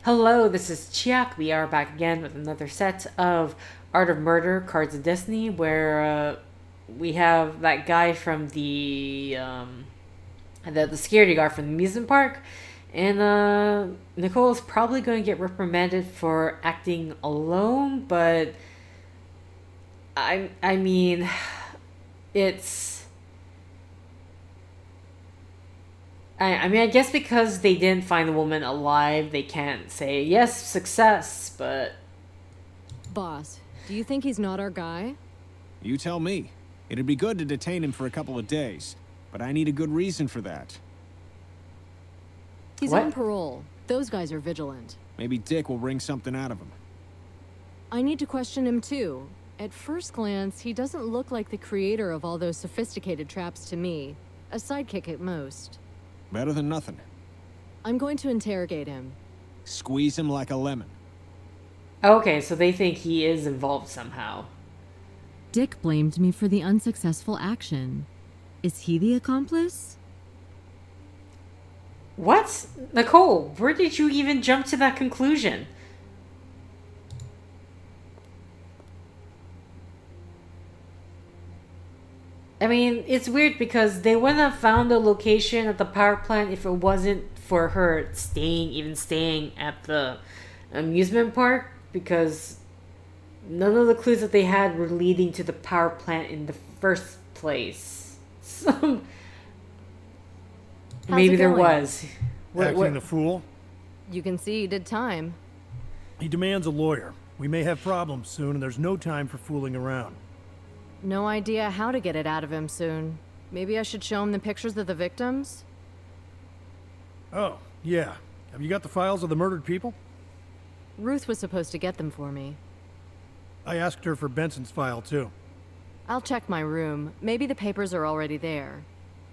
Hello, this is Chiak. We are back again with another set of Art of Murder Cards of Destiny, where we have that guy from the security guard from the amusement park, and Nicole is probably going to get reprimanded for acting alone. But I mean, it's. I guess because they didn't find the woman alive, they can't say, yes, success, but... Boss, do you think he's not our guy? You tell me. It'd be good to detain him for a couple of days, but I need a good reason for that. He's What? on parole. Those guys are vigilant. Maybe Dick will wring something out of him. I need to question him too. At first glance, he doesn't look like the creator of all those sophisticated traps to me. A sidekick at most. Better than nothing. I'm going to interrogate him. Squeeze him like a lemon. Okay, so they think he is involved somehow. Dick blamed me for the unsuccessful action. Is he the accomplice? What? Nicole, where did you even jump to that conclusion? I mean, it's weird because they wouldn't have found the location at the power plant if it wasn't for her staying at the amusement park, because none of the clues that they had were leading to the power plant in the first place. So maybe there was. Acting the fool? You can see he did time. He demands a lawyer. We may have problems soon, and there's no time for fooling around. No idea how to get it out of him soon. Maybe I should show him the pictures of the victims? Oh, yeah. Have you got the files of the murdered people? Ruth was supposed to get them for me. I asked her for Benson's file, too. I'll check my room. Maybe the papers are already there.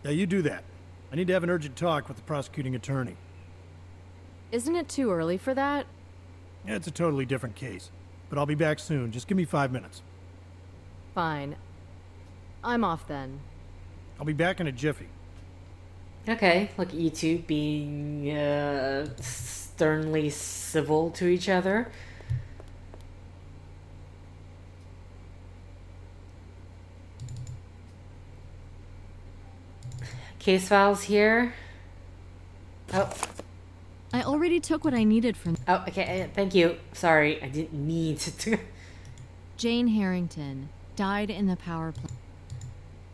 Yeah, you do that. I need to have an urgent talk with the prosecuting attorney. Isn't it too early for that? Yeah, it's a totally different case. But I'll be back soon. Just give me 5 minutes. Fine. I'm off then. I'll be back in a jiffy. Okay, look at you two being sternly civil to each other. Case files here. Oh, I already took what I needed from okay, thank you. Sorry, I didn't need to. Jane Harrington. Died in the power plant.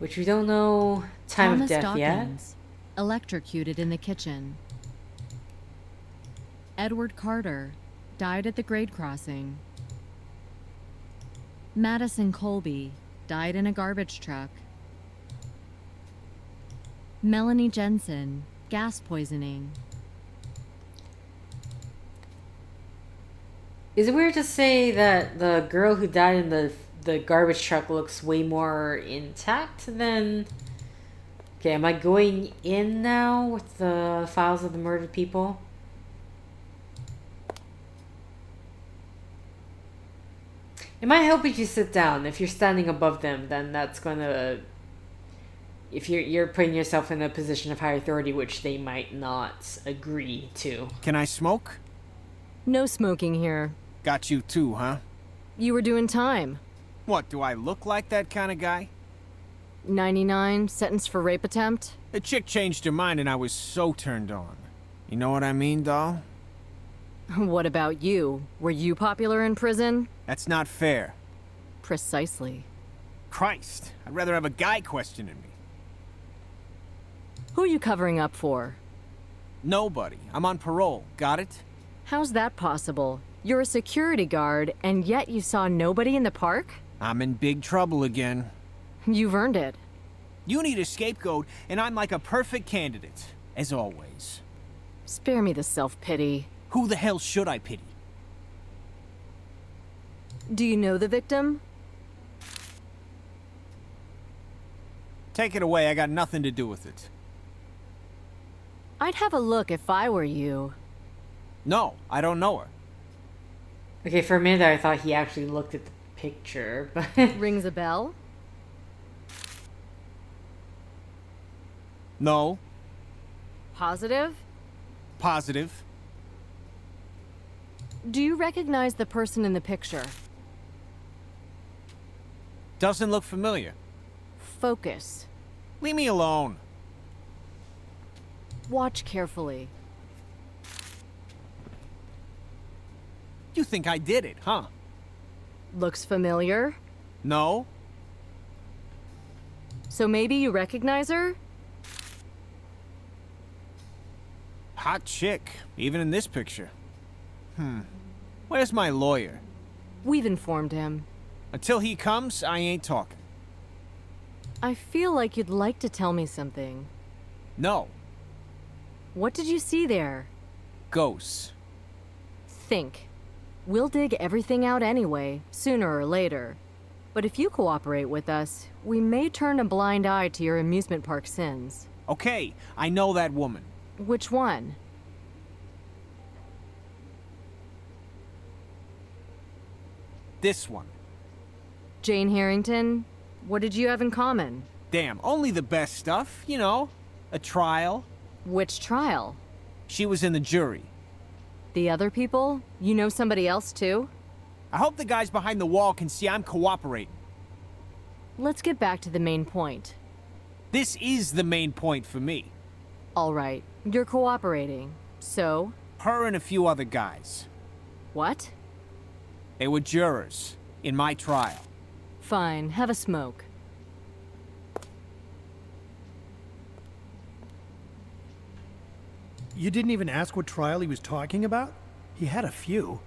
Which we don't know time Thomas of death Dawkins. Electrocuted in the kitchen. Edward Carter. Died at the grade crossing. Madison Colby. Died in a garbage truck. Melanie Jensen. Gas poisoning. Is it weird to say that the girl who died in the garbage truck looks way more intact than... Okay, am I going in now with the files of the murdered people? It might help if you sit down. If you're standing above them, then that's gonna... If you're putting yourself in a position of higher authority, which they might not agree to. Can I smoke? No smoking here. Got you too, huh? You were doing time. What, do I look like that kind of guy? 99, sentenced for rape attempt. The chick changed her mind and I was so turned on. You know what I mean, doll? What about you? Were you popular in prison? That's not fair. Precisely. Christ, I'd rather have a guy questioning me. Who are you covering up for? Nobody. I'm on parole. Got it? How's that possible? You're a security guard, and yet you saw nobody in the park? I'm in big trouble again. You've earned it. You need a scapegoat, and I'm like a perfect candidate, as always. Spare me the self-pity. Who the hell should I pity? Do you know the victim? Take it away, I got nothing to do with it. I'd have a look if I were you. No, I don't know her. Okay, for a minute I thought he actually looked at the picture, but... Rings a bell? No. Positive? Positive. Do you recognize the person in the picture? Doesn't look familiar. Focus. Leave me alone. Watch carefully. You think I did it, huh? Looks familiar? No? So maybe you recognize her? Hot chick, even in this picture. Where's my lawyer? We've informed him. Until he comes, I ain't talking. I feel like you'd like to tell me something. No. What did you see there? Ghosts. Think. We'll dig everything out anyway, sooner or later. But if you cooperate with us, we may turn a blind eye to your amusement park sins. Okay, I know that woman. Which one? This one. Jane Harrington? What did you have in common? Damn, only the best stuff, you know. A trial. Which trial? She was in the jury. The other people? You know somebody else too? I hope the guys behind the wall can see I'm cooperating. Let's get back to the main point. This is the main point for me. All right, you're cooperating. So? Her and a few other guys. What? They were jurors in my trial. Fine, have a smoke. You didn't even ask what trial he was talking about? He had a few.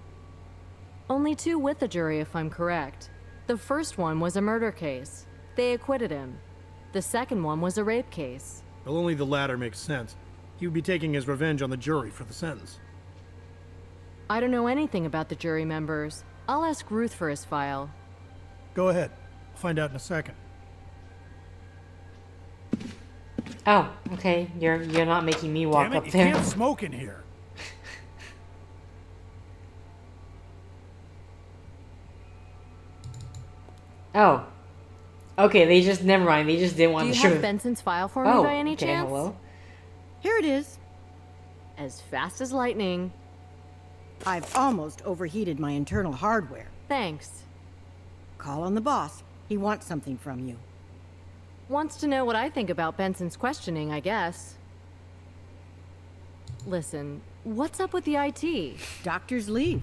Only 2 with the jury, if I'm correct. The first one was a murder case. They acquitted him. The second one was a rape case. Well, only the latter makes sense. He would be taking his revenge on the jury for the sentence. I don't know anything about the jury members. I'll ask Ruth for his file. Go ahead. I'll find out in a second. Oh, okay. You're not making me walk Damn it, up you there. can't smoke in here. Oh. Okay, they just never mind. They just didn't want Do to you show. have Benson's file for me Oh, by any okay. chance? Hello. Here it is. As fast as lightning. I've almost overheated my internal hardware. Thanks. Call on the boss. He wants something from you. Wants to know what I think about Benson's questioning, I guess. Listen, what's up with the IT? Doctor's leave.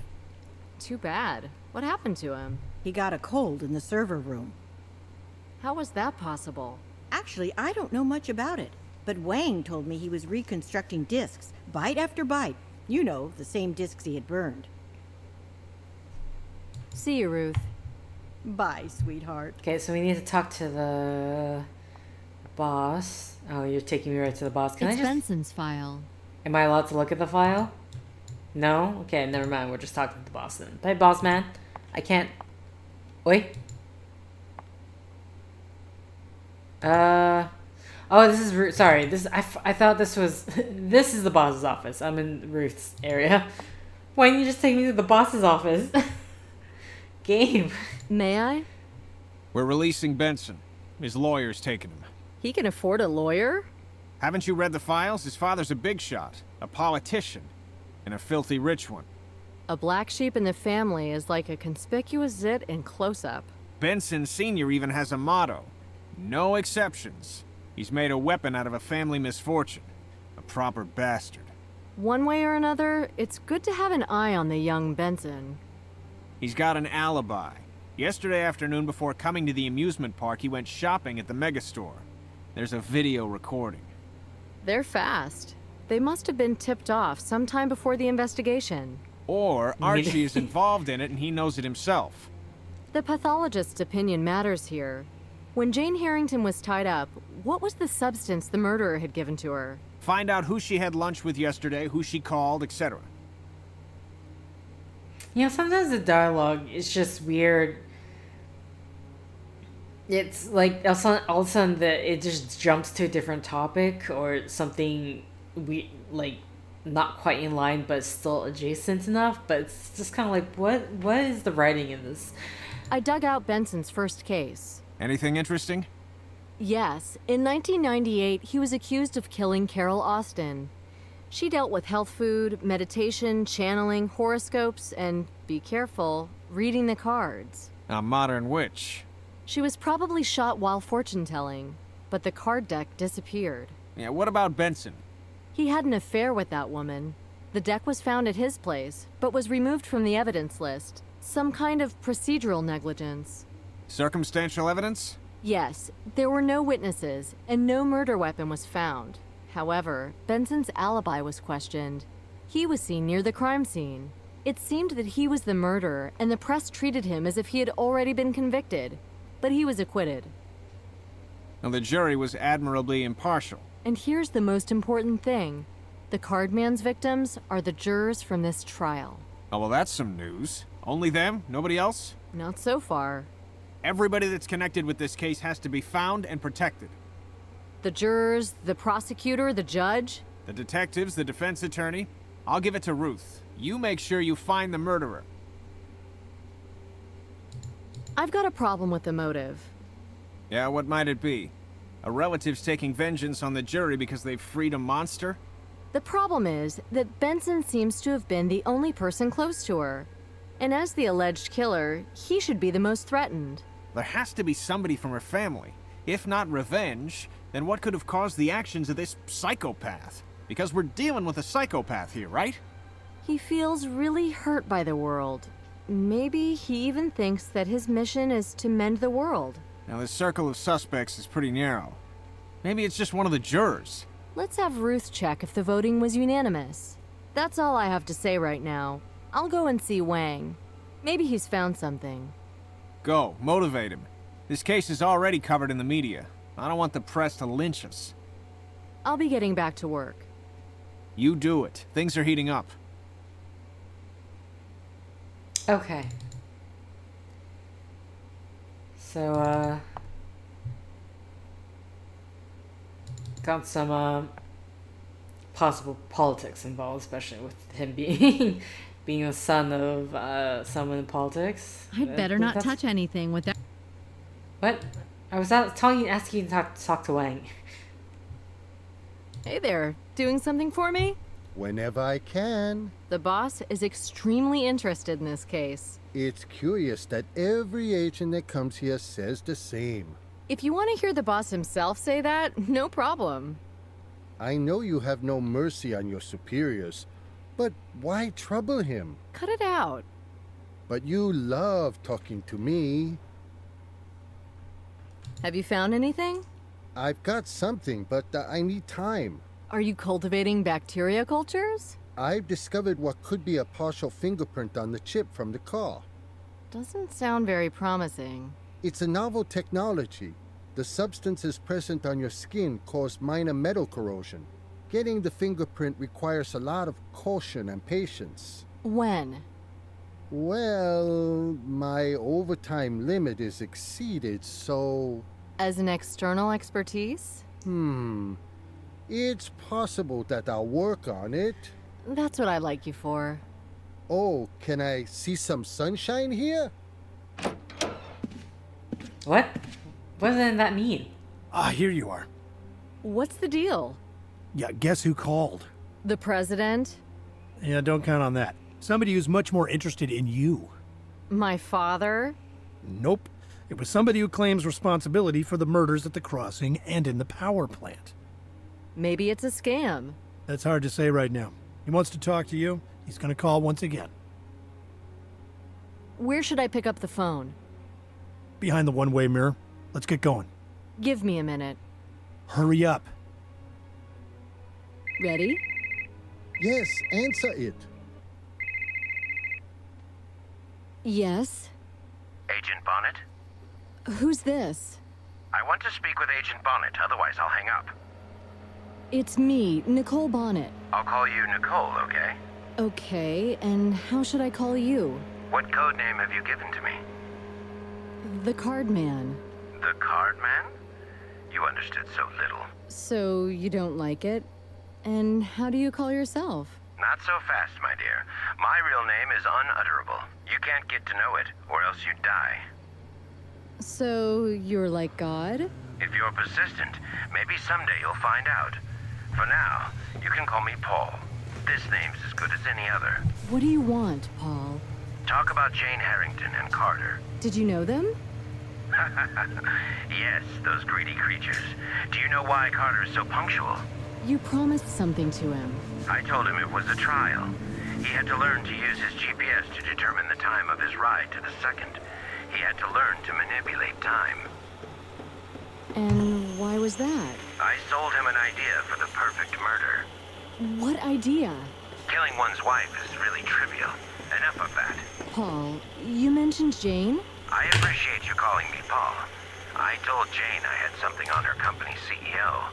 Too bad. What happened to him? He got a cold in the server room. How was that possible? Actually, I don't know much about it, but Wang told me he was reconstructing discs, bite after bite. You know, the same discs he had burned. See you, Ruth. Bye, sweetheart. Okay, so we need to talk to the boss. Oh, you're taking me right to the boss. Can It's I just? Benson's file. Am I allowed to look at the file? No. Okay, never mind. We're just talking to the boss then. Hey, boss man. I can't. Wait. Oh, this is Ruth. Sorry. I thought this was. This is the boss's office. I'm in Ruth's area. Why didn't you just take me to the boss's office? Game. May I? We're releasing Benson. His lawyer's taking him. He can afford a lawyer? Haven't you read the files? His father's a big shot, a politician, and a filthy rich one. A black sheep in the family is like a conspicuous zit in close-up. Benson Sr. even has a motto. No exceptions. He's made a weapon out of a family misfortune. A proper bastard. One way or another, it's good to have an eye on the young Benson. He's got an alibi. Yesterday afternoon before coming to the amusement park, he went shopping at the megastore. There's a video recording. They're fast. They must have been tipped off sometime before the investigation. Or Archie is involved in it and he knows it himself. The pathologist's opinion matters here. When Jane Harrington was tied up, what was the substance the murderer had given to her? Find out who she had lunch with yesterday, who she called, etc. You know, sometimes the dialogue is just weird. It's like all of a sudden it just jumps to a different topic or something like not quite in line but still adjacent enough. But it's just kind of like what is the writing in this? I dug out Benson's first case. Anything interesting? Yes, in 1998, he was accused of killing Carol Austin. She dealt with health food, meditation, channeling, horoscopes, and, be careful, reading the cards. A modern witch. She was probably shot while fortune-telling, but the card deck disappeared. Yeah, what about Benson? He had an affair with that woman. The deck was found at his place, but was removed from the evidence list. Some kind of procedural negligence. Circumstantial evidence? Yes, there were no witnesses, and no murder weapon was found. However, Benson's alibi was questioned. He was seen near the crime scene. It seemed that he was the murderer, and the press treated him as if he had already been convicted. But he was acquitted. Now, the jury was admirably impartial. And here's the most important thing. The cardman's victims are the jurors from this trial. Oh, well, that's some news. Only them? Nobody else? Not so far. Everybody that's connected with this case has to be found and protected. The jurors, the prosecutor, the judge. The detectives, the defense attorney. I'll give it to Ruth. You make sure you find the murderer. I've got a problem with the motive. Yeah, what might it be? A relative's taking vengeance on the jury because they've freed a monster? The problem is that Benson seems to have been the only person close to her. And as the alleged killer, he should be the most threatened. There has to be somebody from her family. If not revenge, then what could have caused the actions of this psychopath? Because we're dealing with a psychopath here, right? He feels really hurt by the world. Maybe he even thinks that his mission is to mend the world. Now, this circle of suspects is pretty narrow. Maybe it's just one of the jurors. Let's have Ruth check if the voting was unanimous. That's all I have to say right now. I'll go and see Wang. Maybe he's found something. Go, motivate him. This case is already covered in the media. I don't want the press to lynch us. I'll be getting back to work. You do it. Things are heating up. Okay. So, got some, possible politics involved, especially with him being being a son of, someone in politics. I'd better not touch anything with that. What? I was asking you to talk to Wang. Hey there, doing something for me? Whenever I can. The boss is extremely interested in this case. It's curious that every agent that comes here says the same. If you want to hear the boss himself say that, no problem. I know you have no mercy on your superiors, but why trouble him? Cut it out. But you love talking to me. Have you found anything? I've got something, but I need time. Are you cultivating bacteria cultures? I've discovered what could be a partial fingerprint on the chip from the car. Doesn't sound very promising. It's a novel technology. The substances present on your skin cause minor metal corrosion. Getting the fingerprint requires a lot of caution and patience. When? Well, my overtime limit is exceeded, so... As an external expertise? It's possible that I'll work on it. That's what I like you for. Oh, can I see some sunshine here? What? What does that mean? Ah, here you are. What's the deal? Yeah, guess who called? The president? Yeah, don't count on that. Somebody who's much more interested in you. My father? Nope. It was somebody who claims responsibility for the murders at the crossing and in the power plant. Maybe it's a scam. That's hard to say right now. He wants to talk to you. He's gonna call once again. Where should I pick up the phone? Behind the one-way mirror. Let's get going. Give me a minute. Hurry up. Ready? Yes, answer it. Yes. Agent Bonnet? Who's this? I want to speak with Agent Bonnet, otherwise I'll hang up. It's me, Nicole Bonnet. I'll call you Nicole, okay? Okay, and how should I call you? What code name have you given to me? The Cardman. The Card Man? You understood so little. So you don't like it? And how do you call yourself? Not so fast, my dear. My real name is unutterable. You can't get to know it, or else you die. So you're like God? If you're persistent, maybe someday you'll find out. For now, you can call me Paul. This name's as good as any other. What do you want, Paul? Talk about Jane Harrington and Carter. Did you know them? Yes, those greedy creatures. Do you know why Carter is so punctual? You promised something to him. I told him it was a trial. He had to learn to use his GPS to determine the time of his ride to the second. He had to learn to manipulate time. And why was that? I sold him an idea for the perfect murder. What idea? Killing one's wife is really trivial. Enough of that. Paul, you mentioned Jane? I appreciate you calling me Paul. I told Jane I had something on her company CEO.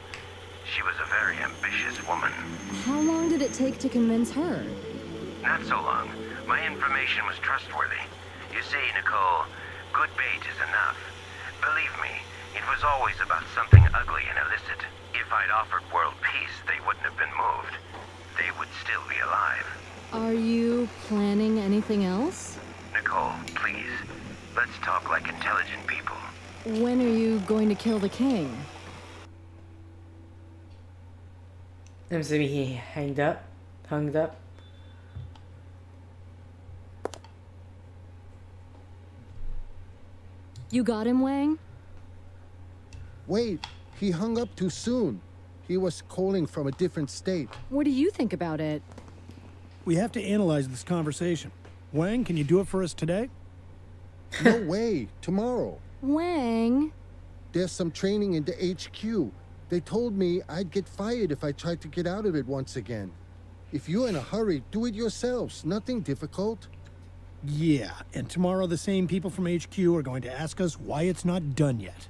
She was a very ambitious woman. How long did it take to convince her? Not so long. My information was trustworthy. You see, Nicole, good bait is enough. Believe me, it was always about something ugly and illicit. If I'd offered world peace, they wouldn't have been moved. They would still be alive. Are you planning anything else? Nicole, please. Let's talk like intelligent people. When are you going to kill the king? I'm assuming he hung up. You got him, Wang? Wait, he hung up too soon. He was calling from a different state. What do you think about it? We have to analyze this conversation. Wang, can you do it for us today? No way, tomorrow. Wang? There's some training in the HQ. They told me I'd get fired if I tried to get out of it once again. If you're in a hurry, do it yourselves. Nothing difficult. Yeah, and tomorrow the same people from HQ are going to ask us why it's not done yet.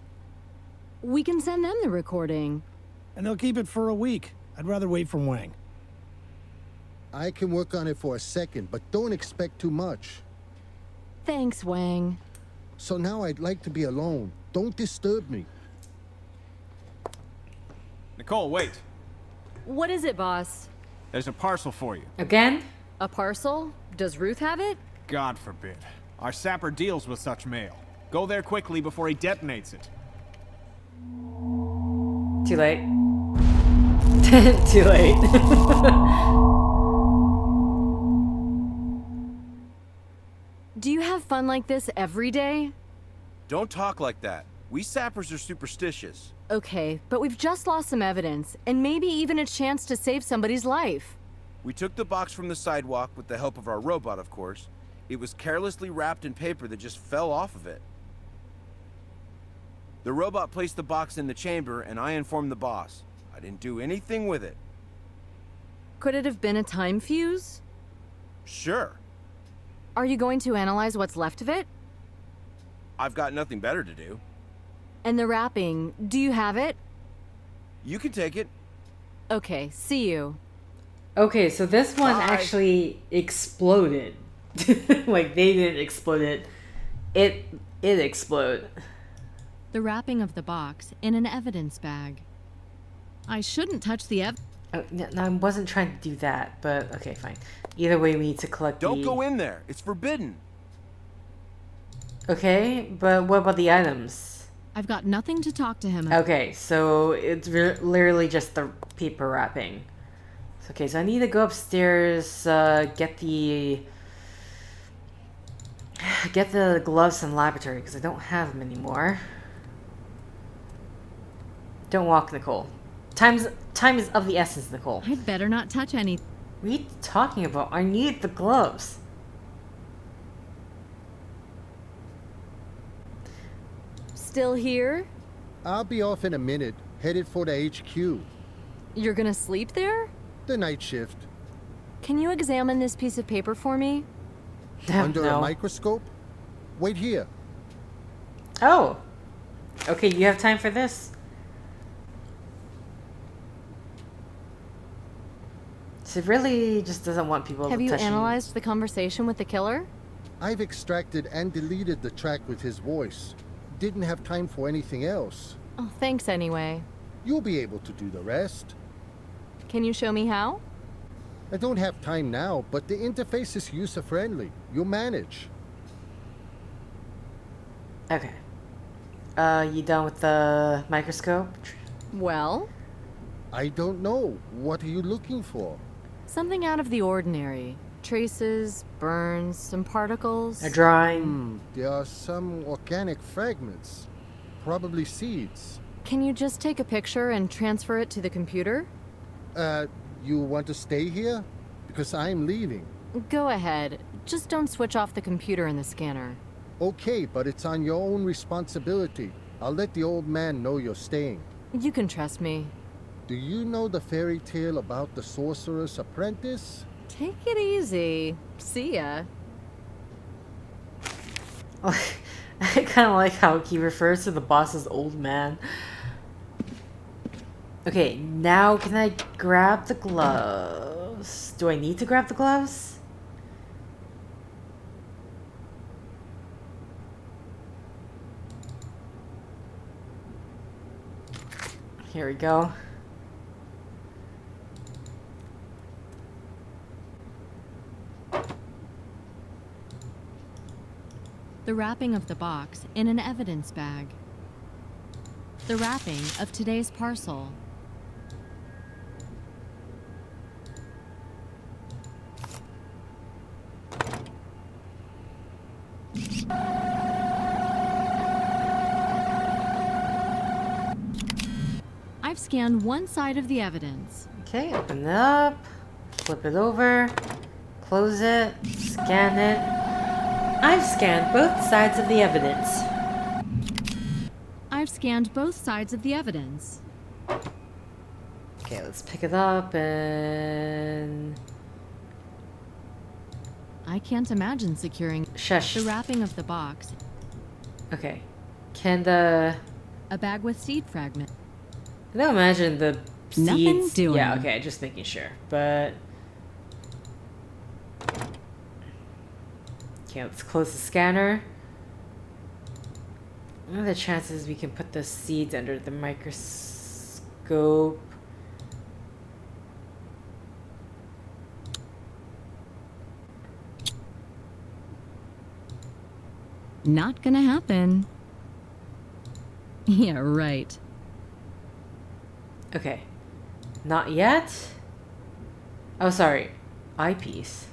We can send them the recording. And they'll keep it for a week. I'd rather wait for Wang. I can work on it for a second, but don't expect too much. Thanks, Wang. So now I'd like to be alone. Don't disturb me. Nicole, wait. What is it, boss? There's a parcel for you. Again? A parcel? Does Ruth have it? God forbid. Our sapper deals with such mail. Go there quickly before he detonates it. Too late. Too late. Do you have fun like this every day? Don't talk like that. We sappers are superstitious. Okay, but we've just lost some evidence, and maybe even a chance to save somebody's life. We took the box from the sidewalk with the help of our robot, of course. It was carelessly wrapped in paper that just fell off of it. The robot placed the box in the chamber, and I informed the boss. I didn't do anything with it. Could it have been a time fuse? Sure. Are you going to analyze what's left of it? I've got nothing better to do. And the wrapping, do you have it? You can take it. Okay, see you. Okay, so this one Bye. actually exploded. Like, they didn't explode it. It exploded. The wrapping of the box in an evidence bag. I shouldn't touch the Oh, no, I wasn't trying to do that, but okay, fine. Either way, we need to collect Don't go in there. It's forbidden. Okay, but what about the items? I've got nothing to talk to him about. Okay, so it's literally just the paper wrapping. Okay, so I need to go upstairs, get the gloves in the laboratory, because I don't have them anymore. Don't walk, Nicole. Time is of the essence, Nicole. I'd better not touch any. What are you talking about? I need the gloves. Still here? I'll be off in a minute, headed for the HQ. You're gonna sleep there? The night shift. Can you examine this piece of paper for me? Under No. a microscope? Wait here. Oh. Okay, you have time for this? So it really just doesn't want people Have you touching. analyzed the conversation with the killer? I've extracted and deleted the track with his voice. Didn't have time for anything else. Oh, thanks anyway. You'll be able to do the rest. Can you show me how? I don't have time now, but the interface is user-friendly. You'll manage. Okay. You done with the microscope? Well, I don't know. What are you looking for? Something out of the ordinary. Traces, burns, some particles. A drawing. There are some organic fragments. Probably seeds. Can you just take a picture and transfer it to the computer? You want to stay here? Because I'm leaving. Go ahead. Just don't switch off the computer and the scanner. Okay, but it's on your own responsibility. I'll let the old man know you're staying. You can trust me. Do you know the fairy tale about the sorcerer's apprentice? Take it easy. See ya. I kind of like how he refers to the boss as old man. Okay, now can I grab the gloves? Do I need to grab the gloves? Here we go. The wrapping of the box in an evidence bag. The wrapping of today's parcel. I've scanned one side of the evidence. Okay, open it up, flip it over, close it, scan it. I've scanned both sides of the evidence. I've scanned both sides of the evidence. Okay, let's pick it up and... I can't imagine securing Shush. the wrapping of the box. Okay. Can the... A bag with seed fragment. I don't imagine the seeds... Nothing doing. Yeah, okay, just making sure. But... Okay, let's close the scanner. What are the chances we can put the seeds under the microscope? Not gonna happen. Yeah, right. Okay. Not yet? Oh, sorry. Eyepiece.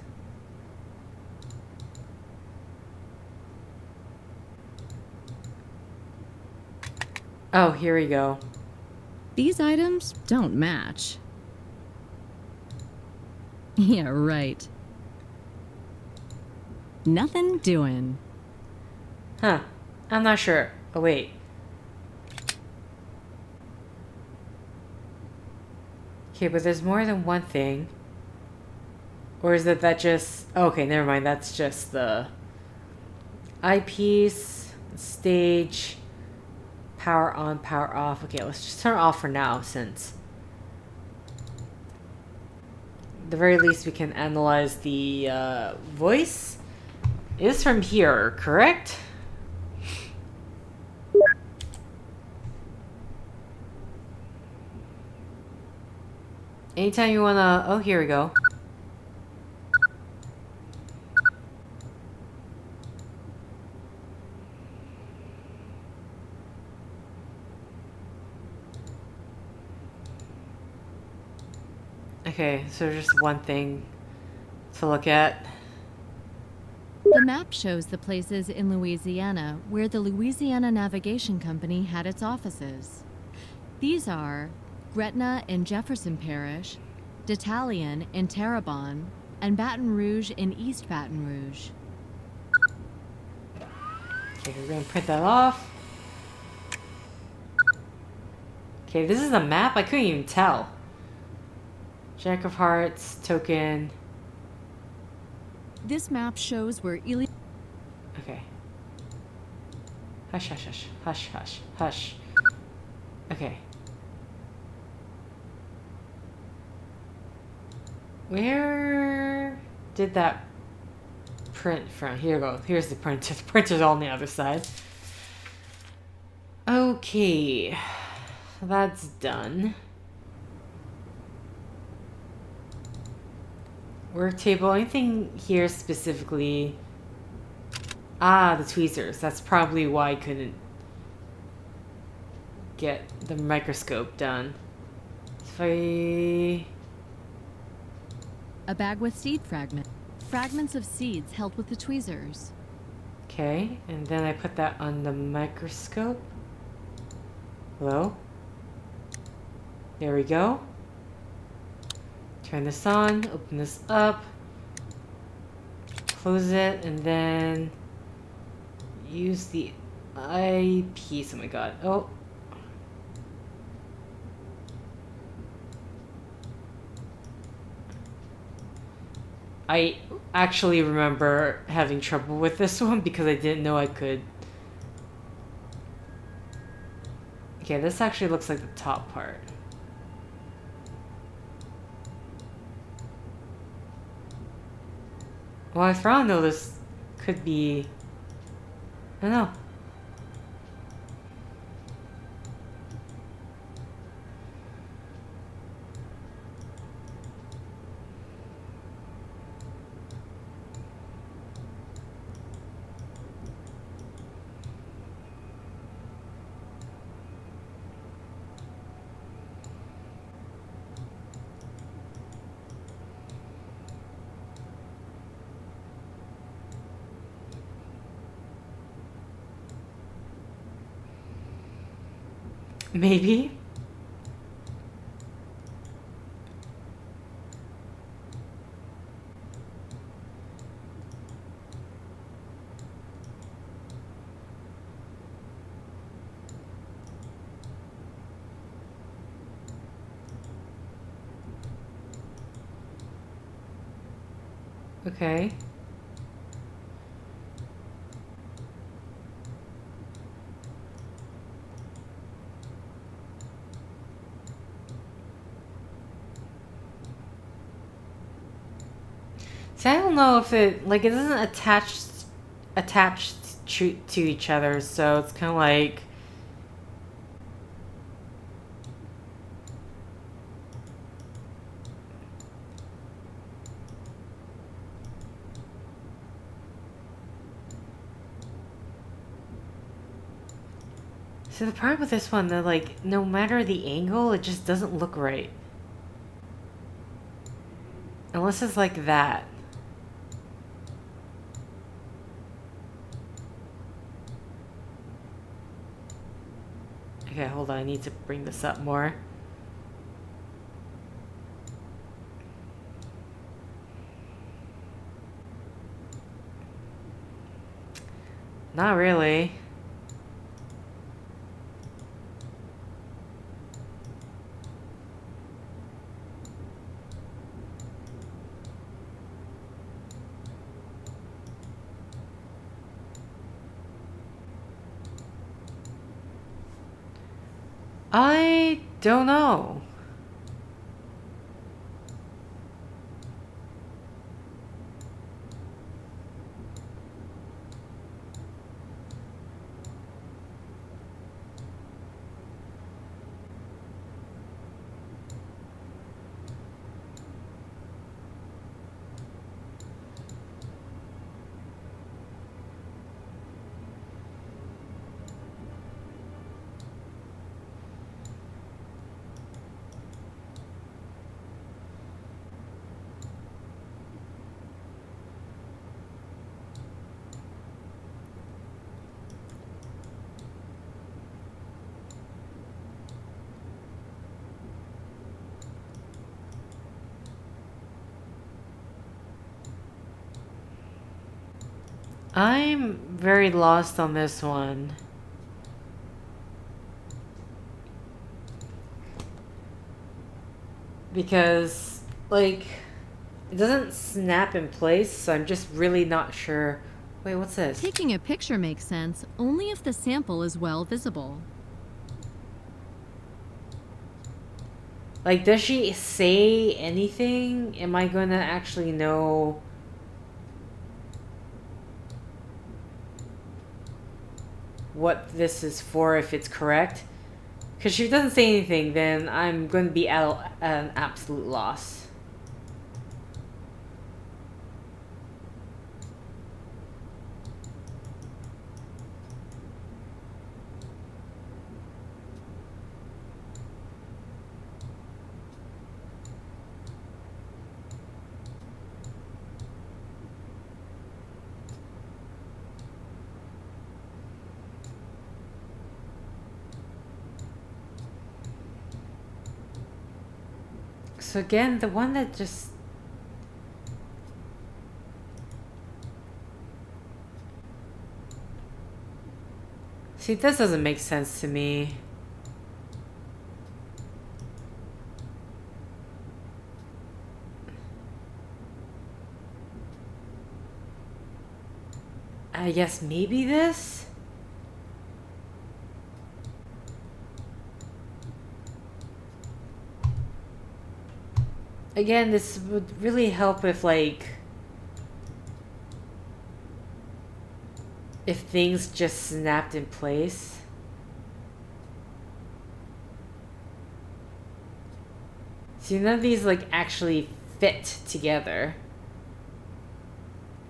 Oh, here we go. These items don't match. Yeah, right. Nothing doing. Huh. I'm not sure. Oh, wait. Okay, but there's more than one thing. Or is that just... Oh, okay, never mind. That's just the eyepiece, stage, power on, power off. Okay, let's just turn it off for now, since... At the very least, we can analyze the voice. It is from here, correct? Anytime you wanna... Oh, here we go. Okay, so just one thing to look at. The map shows the places in Louisiana where the Louisiana Navigation Company had its offices. These are Gretna in Jefferson Parish, Detallion in Terrebonne, and Baton Rouge in East Baton Rouge. Okay, we're gonna print that off. Okay, this is a map? I couldn't even tell. Jack of Hearts, token. This map shows where Ely... Okay. Hush, hush, hush. Hush, hush, hush. Okay. Where did that print from? Here we go. Here's the printer. The printer's on the other side. Okay. That's done. Work table. Anything here specifically? Ah, the tweezers. That's probably why I couldn't get the microscope done. If I... A bag with seed fragments. Fragments of seeds held with the tweezers. Okay, and then I put that on the microscope. Hello? There we go. Turn this on, open this up. Close it, and then use the eyepiece. Oh my god. Oh. I actually remember having trouble with this one because I didn't know I could. Okay, this actually looks like the top part. Well, I found though this could be... I don't know. Maybe? Okay. See, I don't know if it, like, it doesn't attach to each other, so it's kind of like... So the problem with this one, that like, no matter the angle, it just doesn't look right. Unless it's like that. Okay, hold on, I need to bring this up more. Not really. I don't know. I'm very lost on this one. Because, like, it doesn't snap in place, so I'm just really not sure. Wait, what's this? Taking a picture makes sense only if the sample is well visible. Like, does she say anything? Am I gonna actually know? What this is for, if it's correct? Because if she doesn't say anything, then I'm going to be at an absolute loss. So again, the one that just... See, this doesn't make sense to me. I guess maybe this? Again, this would really help if, like, if things just snapped in place. See, none of these, like, actually fit together.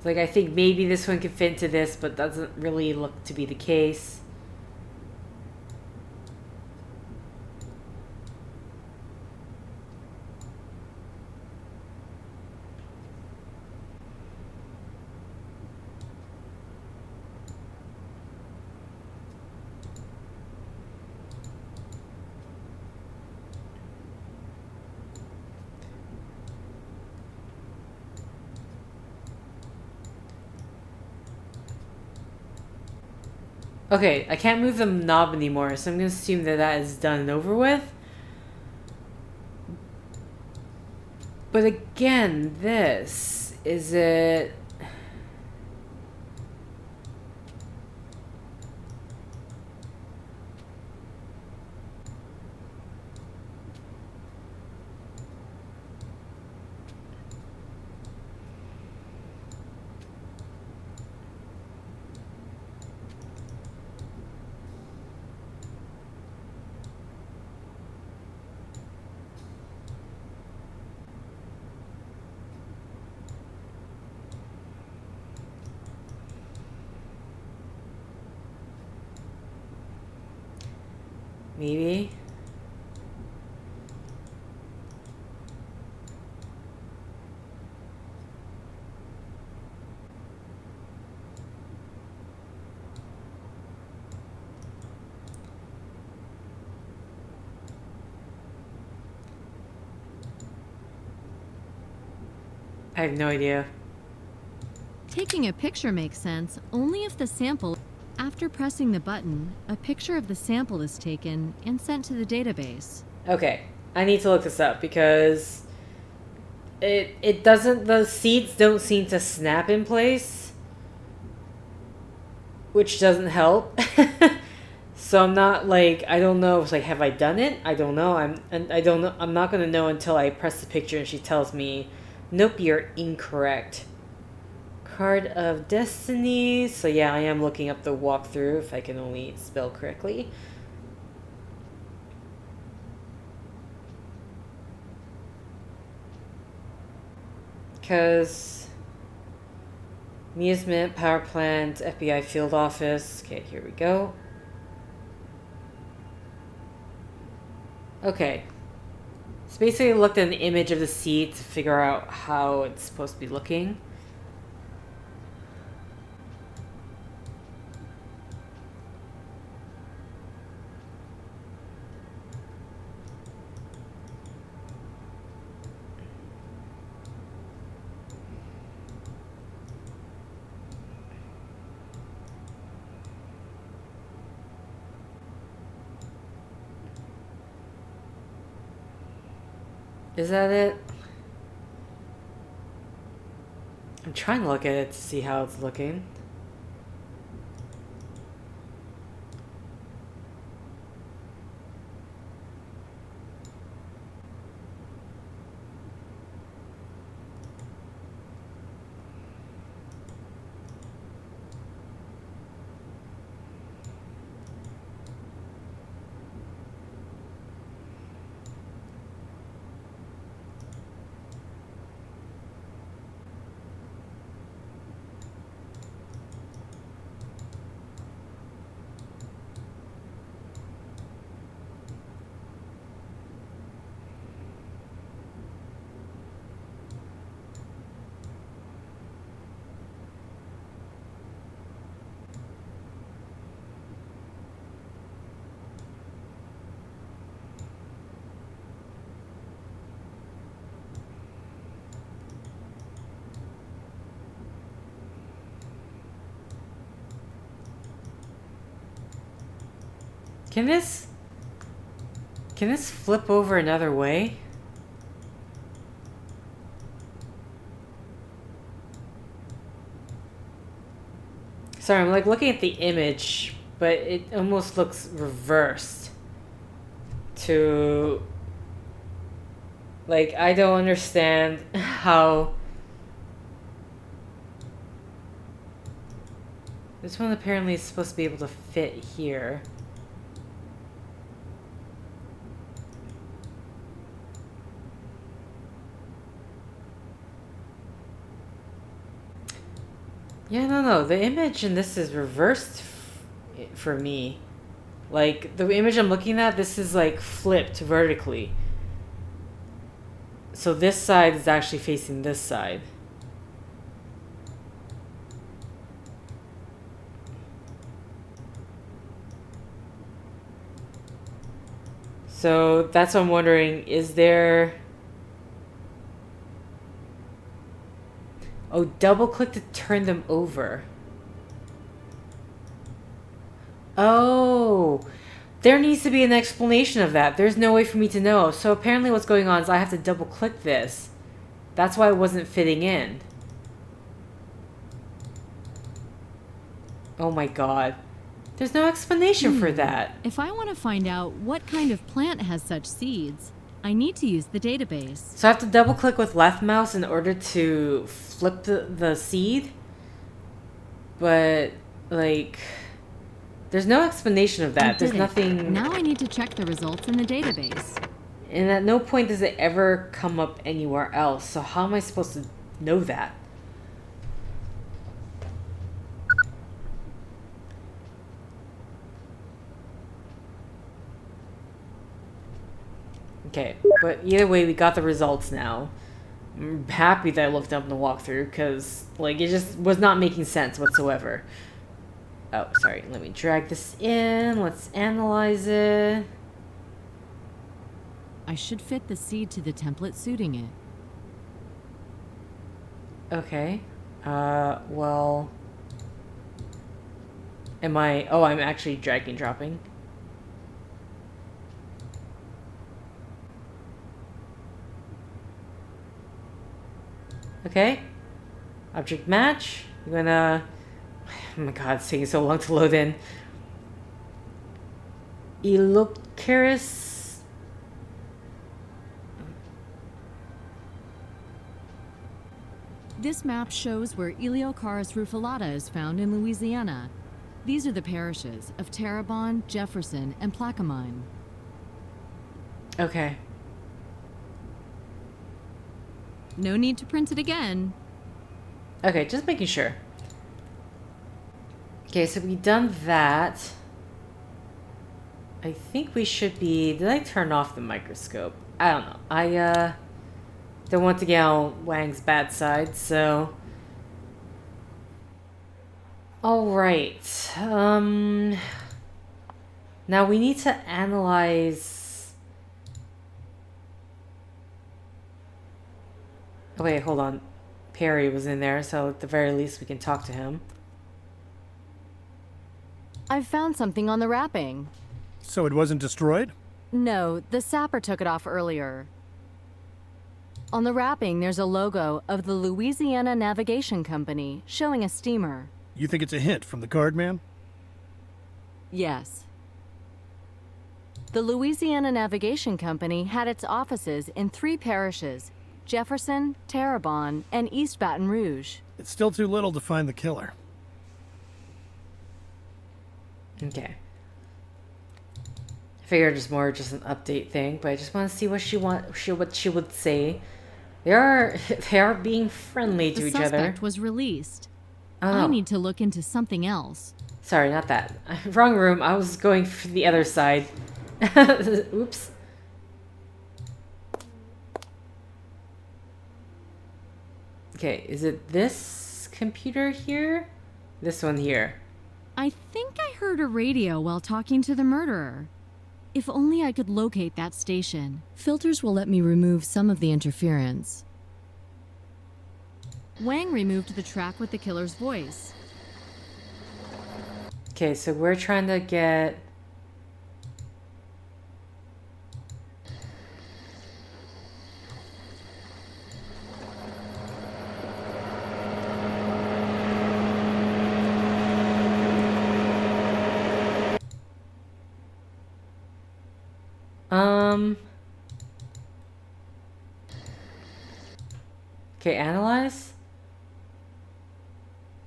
Like, I think maybe this one could fit into this, but doesn't really look to be the case. Okay, I can't move the knob anymore, so I'm gonna assume that that is done and over with. But again, this, is it... Maybe. I have no idea. Taking a picture makes sense only if the sample... After pressing the button, a picture of the sample is taken and sent to the database. Okay, I need to look this up because it doesn't, the seeds don't seem to snap in place, which doesn't help. So I'm not like, I don't know, it's like, have I done it? I don't know. I don't know. I'm not gonna know until I press the picture and she tells me, nope, you're incorrect. Card of Destiny. So yeah, I am looking up the walkthrough if I can only spell correctly. Because amusement, power plant, FBI field office. Okay, here we go. Okay. So basically I looked at an image of the seat to figure out how it's supposed to be looking. Is that it? I'm trying to look at it to see how it's looking. Can this flip over another way? Sorry, I'm like looking at the image, but it almost looks reversed to, like, I don't understand how this one apparently is supposed to be able to fit here. Yeah, no, the image in this is reversed for me. Like, the image I'm looking at, this is like flipped vertically. So this side is actually facing this side. So that's what I'm wondering, is there... Oh, double click to turn them over. Oh, there needs to be an explanation of that. There's no way for me to know. So apparently what's going on is I have to double click this. That's why it wasn't fitting in. Oh my god. There's no explanation for that. If I want to find out what kind of plant has such seeds, I need to use the database. So I have to double click with left mouse in order to flip the seed. But, like, there's no explanation of that. There's nothing... Now I need to check the results in the database. And at no point does it ever come up anywhere else. So how am I supposed to know that? Okay, but either way, we got the results now. I'm happy that I looked up in the walkthrough, because, like, it just was not making sense whatsoever. Oh, sorry, let me drag this in. Let's analyze it. I should fit the seed to the template suiting it. Okay. Well... Am I... Oh, I'm actually dragging and dropping. Okay. Object match. I'm gonna... Oh my god, it's taking so long to load in. Elocaris. This map shows where Eliocaris rufilata is found in Louisiana. These are the parishes of Terrebonne, Jefferson, and Plaquemine. Okay. No need to print it again. Okay, just making sure. Okay, so we've done that. I think we should be... Did I turn off the microscope? I don't know. I, don't want to get on Wang's bad side, so... Alright. Now we need to analyze... Oh, wait, hold on. Perry was in there, so at the very least we can talk to him. I've found something on the wrapping. So it wasn't destroyed? No, the sapper took it off earlier. On the wrapping, there's a logo of the Louisiana Navigation Company showing a steamer. You think it's a hint from the card man? Yes. The Louisiana Navigation Company had its offices in 3 parishes: Jefferson, Terrebonne, and East Baton Rouge. It's still too little to find the killer. Okay. I figured it's more just an update thing, but I just want to see what she would say. They are being friendly to each other. The suspect was released. Oh, I no. need to look into something else. Sorry, not that. Wrong room. I was going for the other side. Oops. Okay, is it this computer here? This one here. I think I heard a radio while talking to the murderer. If only I could locate that station. Filters will let me remove some of the interference. Wang removed the track with the killer's voice. Okay, so we're trying to get... Okay, analyze.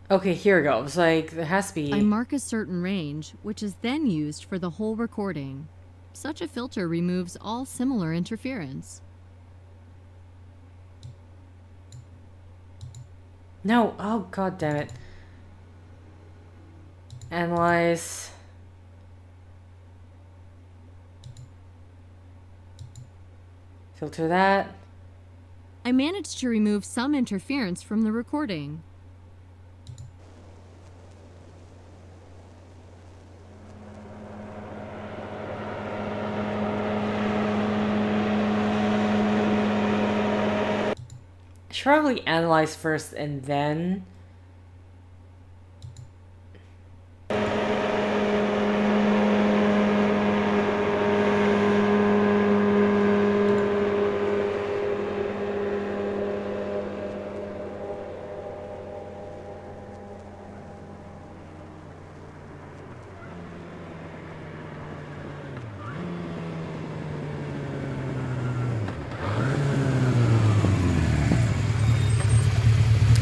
Okay, here it goes. Like, there has to be... I mark a certain range, which is then used for the whole recording. Such a filter removes all similar interference. No! Oh, god damn it. Analyze. Filter that. I managed to remove some interference from the recording. I should probably analyze first and then...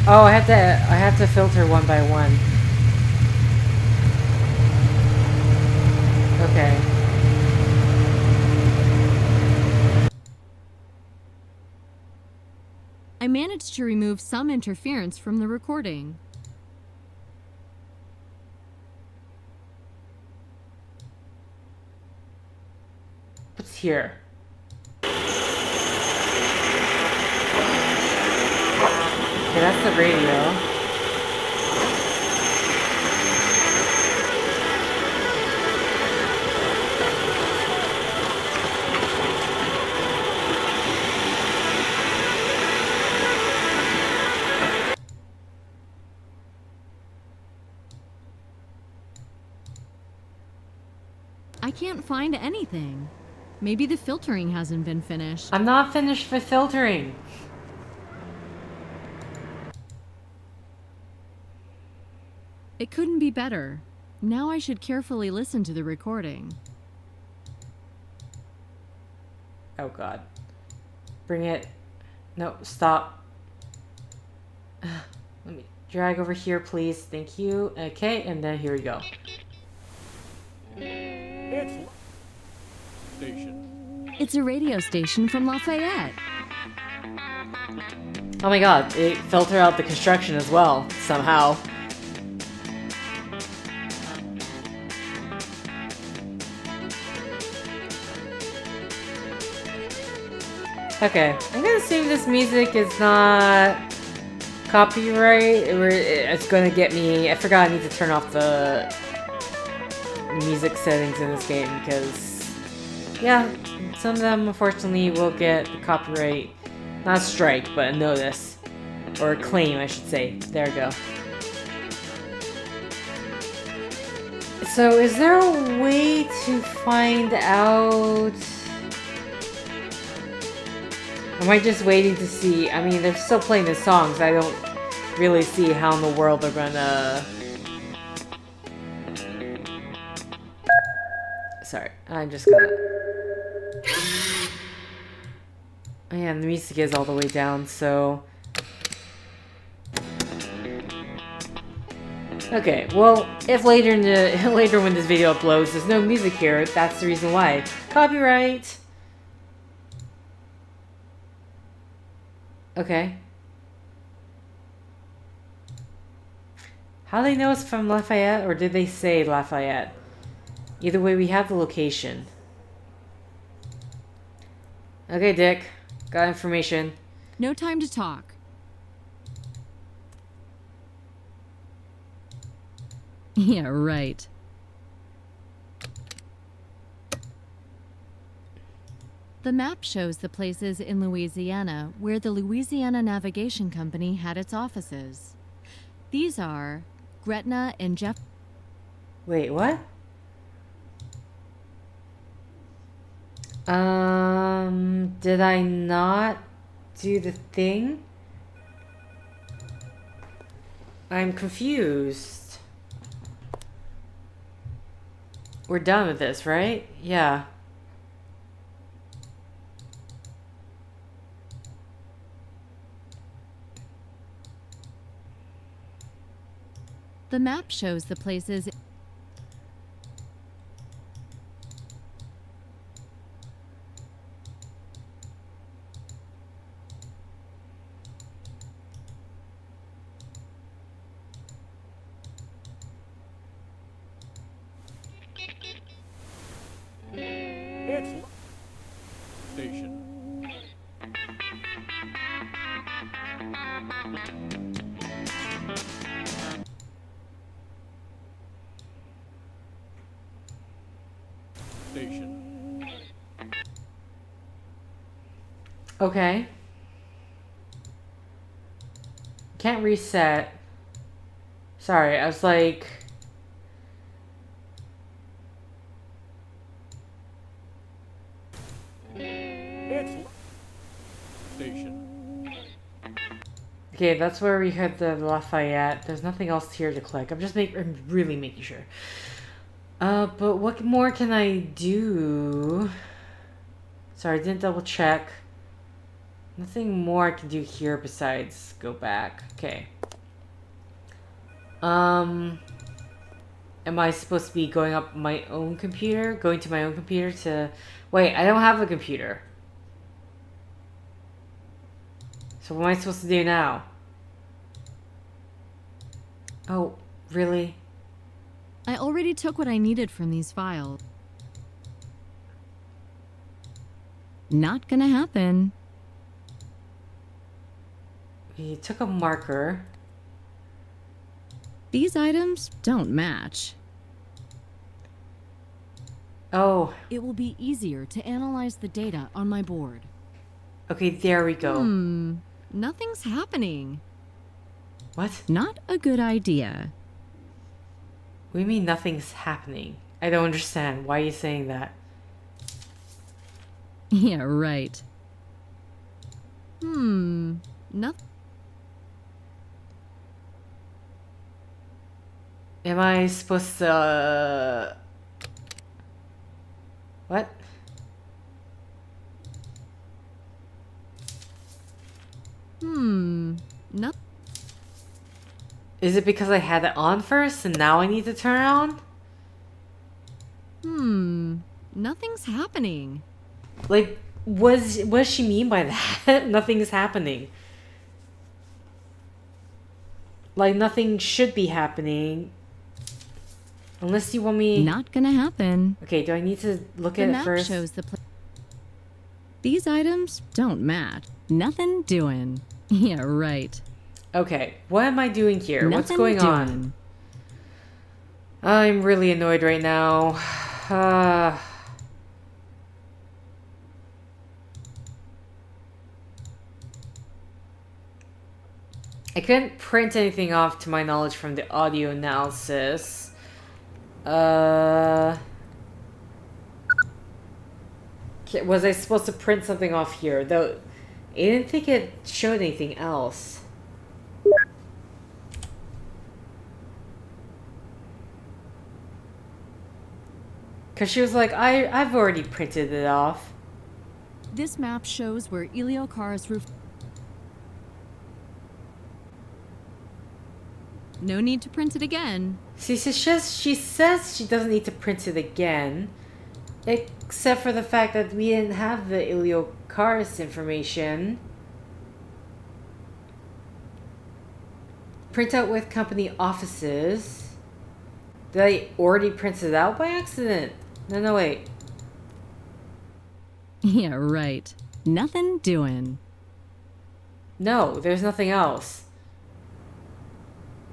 Oh, I have to filter one by one. Okay. I managed to remove some interference from the recording. What's here? Okay, that's the radio. I can't find anything. Maybe the filtering hasn't been finished. I'm not finished with filtering. It couldn't be better. Now I should carefully listen to the recording. Oh god. Bring it. No, stop. Let me drag over here, please. Thank you. Okay, and then here we go. It's a radio station from Lafayette. Oh my god, it filtered out the construction as well, somehow. Okay, I'm gonna assume this music is not copyright, or it's gonna get me... I forgot I need to turn off the music settings in this game, because... yeah, some of them unfortunately will get the copyright... not a strike, but a notice. Or a claim, I should say. There we go. So, is there a way to find out... Am I just waiting to see? I mean, they're still playing the songs. I don't really see how in the world they're gonna... Sorry, I'm just gonna... Oh yeah, the music is all the way down, so... Okay, well, if later in the later when this video uploads, there's no music here, that's the reason why. Copyright! Okay. How do they know it's from Lafayette, or did they say Lafayette? Either way, we have the location. Okay, Dick. Got information. No time to talk. Yeah, right. The map shows the places in Louisiana where the Louisiana Navigation Company had its offices. These are Gretna and Jeff... Wait, what? Did I not do the thing? I'm confused. We're done with this, right? Yeah. The map shows the places. It's station. Station. Okay. Can't reset. Sorry, I was like... It's station. Okay, that's where we had the Lafayette. There's nothing else here to click. I'm really making sure. But what more can I do? Sorry, I didn't double check. Nothing more I can do here besides go back. Okay. Am I supposed to be going up my own computer? Going to my own computer to... Wait, I don't have a computer. So what am I supposed to do now? Oh, really? I already took what I needed from these files. Not gonna happen. We took a marker. These items don't match. Oh, It will be easier to analyze the data on my board. okay, there we go. Nothing's happening. What? Not a good idea. What do you mean nothing's happening? I don't understand. Why are you saying that? Yeah, right. Nothing. Am I supposed to... What? Nothing. Is it because I had it on first and now I need to turn it on? Nothing's happening. Like, what does she mean by that? Nothing's happening. Like, nothing should be happening. Unless you want me... Not gonna happen. Okay, do I need to look The at it map first? shows the These items don't match. Nothing doing. Yeah, right. Okay, what am I doing here? What's Nothing going on? doing. I'm really annoyed right now. I couldn't print anything off to my knowledge from the audio analysis. Was I supposed to print something off here? Though, I didn't think it showed anything else. Because she was like, I've already printed it off. This map shows where Eliokar's roof. No need to print it again. See, she says she doesn't need to print it again. Except for the fact that we didn't have the Eliokar's information. Print out with company offices. Did I already print it out by accident? No, wait. Yeah, right. Nothing doing. No, there's nothing else.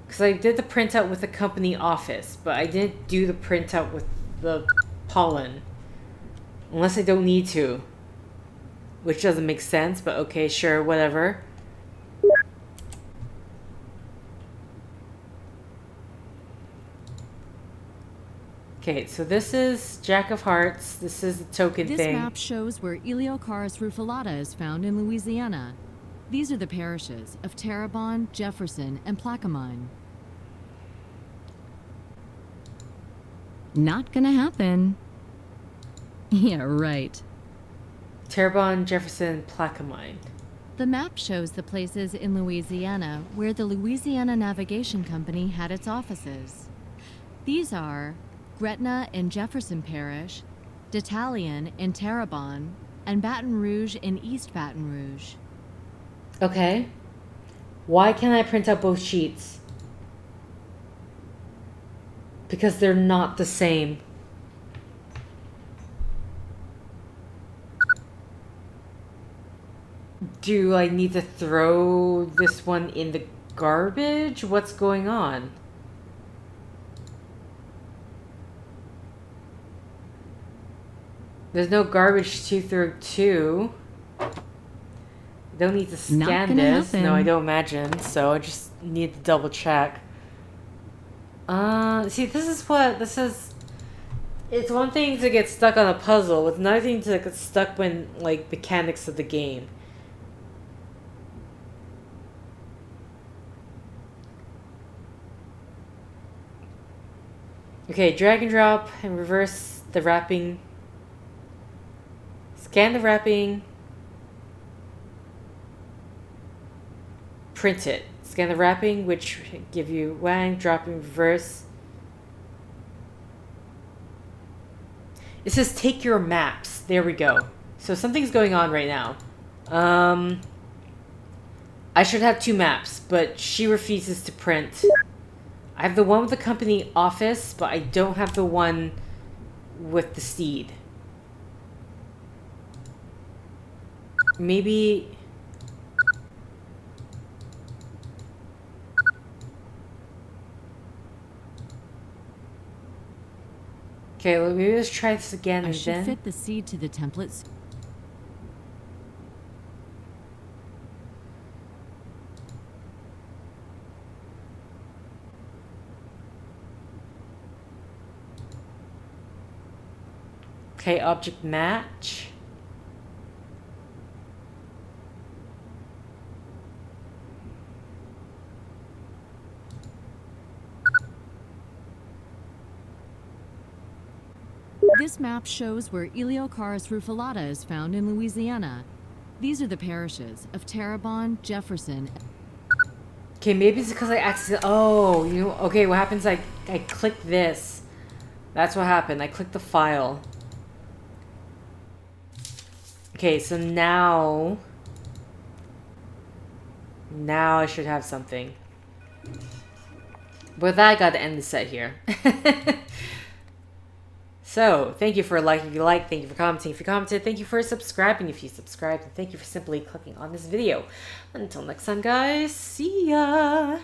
Because I did the printout with the company office, but I didn't do the printout with the pollen. Unless I don't need to. Which doesn't make sense, but okay, sure, whatever. Okay, so this is Jack of Hearts. This is the token This thing. map shows where Eliokar's rufilata is found in Louisiana. These are the parishes of Terrebonne, Jefferson, and Plaquemine. Not gonna happen. Yeah, right. Terrebonne, Jefferson, Plaquemine. The map shows the places in Louisiana where the Louisiana Navigation Company had its offices. These are Gretna in Jefferson Parish, Detallion in Terrebonne, and Baton Rouge in East Baton Rouge. Okay. Why can't I print out both sheets? Because they're not the same. Do I need to throw this one in the garbage? What's going on? There's no garbage to throw to. Don't need to scan this. No, I don't imagine. So I just need to double check. See, this is. It's one thing to get stuck on a puzzle. It's another thing to get stuck when, like, mechanics of the game. Okay, drag and drop and reverse the wrapping. Scan the wrapping. Print it. Scan the wrapping, which give you wang, dropping, reverse. It says take your maps. There we go. So something's going on right now. I should have 2 maps, but she refuses to print. I have the one with the company office, but I don't have the one with the steed. Maybe... Okay, well, maybe let's try this again and then... I should fit the seed to the templates. Okay, object match. This map shows where Eliocarus rufilata is found in Louisiana. These are the parishes of Terrebonne, Jefferson. Okay, maybe it's because I accidentally... Oh, you know... Okay, what happens? I click this. That's what happened. I clicked the file. Okay, so now... Now I should have something. But with that, I gotta end the set here. So, thank you for liking if you liked, thank you for commenting if you commented, thank you for subscribing if you subscribed, and thank you for simply clicking on this video. Until next time, guys, see ya!